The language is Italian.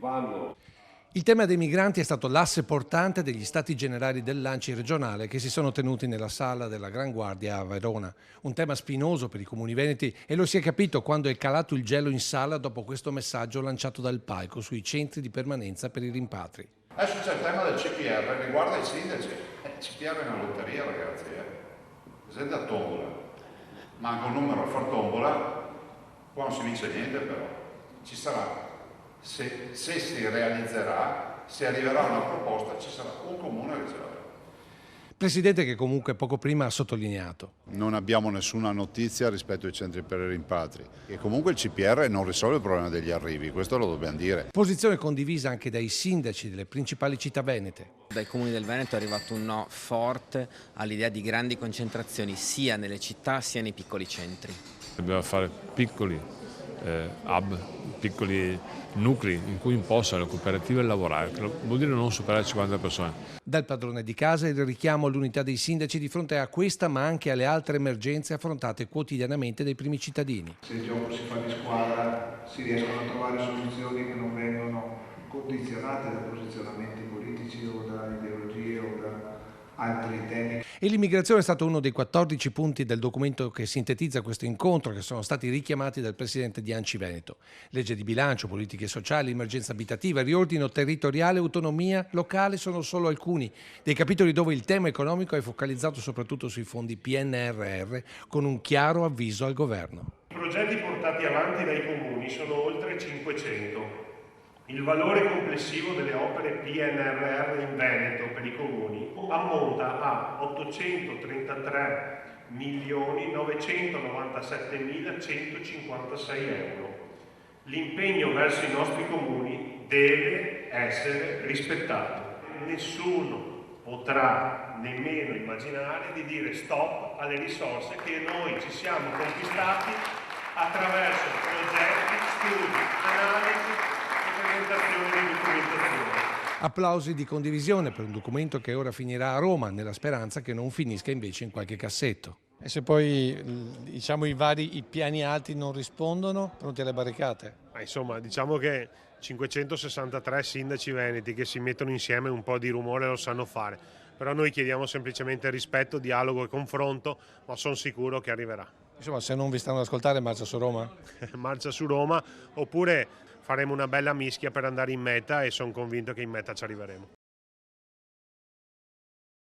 vanno. Il tema dei migranti è stato l'asse portante degli stati generali dell'ANCI regionale che si sono tenuti nella sala della Gran Guardia a Verona. Un tema spinoso per i comuni veneti e lo si è capito quando è calato il gelo in sala dopo questo messaggio lanciato dal palco sui centri di permanenza per i rimpatri. Adesso c'è il tema del CPR, riguarda i sindaci. Il CPR è una lotteria, ragazzi. Presente a tombola. Manca un numero a far tombola, qua non si vince niente però. Ci sarà. Se si realizzerà, se arriverà una proposta, ci sarà un comune a risolvere. Presidente che comunque poco prima ha sottolineato. Non abbiamo nessuna notizia rispetto ai centri per i rimpatri e comunque il CPR non risolve il problema degli arrivi, questo lo dobbiamo dire. Posizione condivisa anche dai sindaci delle principali città venete. Dai comuni del Veneto è arrivato un no forte all'idea di grandi concentrazioni sia nelle città sia nei piccoli centri. Dobbiamo fare piccoli hub, piccoli nuclei in cui possano le cooperative lavorare, che vuol dire non superare 50 persone. Dal padrone di casa il richiamo all'unità dei sindaci di fronte a questa ma anche alle altre emergenze affrontate quotidianamente dai primi cittadini. Se il gioco si fa di squadra si riescono a trovare soluzioni che non vengono condizionate da posizionamenti politici o da ideologie o da altri temi. E l'immigrazione è stato uno dei 14 punti del documento che sintetizza questo incontro che sono stati richiamati dal presidente di ANCI Veneto. Legge di bilancio, politiche sociali, emergenza abitativa, riordino territoriale, autonomia locale sono solo alcuni dei capitoli dove il tema economico è focalizzato soprattutto sui fondi PNRR con un chiaro avviso al governo. I progetti portati avanti dai comuni sono oltre 500. Il valore complessivo delle opere PNRR in Veneto per i comuni ammonta a 833.997.156 euro. L'impegno verso i nostri comuni deve essere rispettato. Nessuno potrà nemmeno immaginare di dire stop alle risorse che noi ci siamo conquistati attraverso progetti, studi, analisi, presentazione di documentazione. Applausi di condivisione per un documento che ora finirà a Roma, nella speranza che non finisca invece in qualche cassetto. E se poi i piani alti non rispondono, pronti alle barricate? Insomma, diciamo che 563 sindaci veneti che si mettono insieme un po' di rumore lo sanno fare, però noi chiediamo semplicemente rispetto, dialogo e confronto, ma sono sicuro che arriverà. Insomma, se non vi stanno ad ascoltare, marcia su Roma? Marcia su Roma, oppure faremo una bella mischia per andare in meta e sono convinto che in meta ci arriveremo.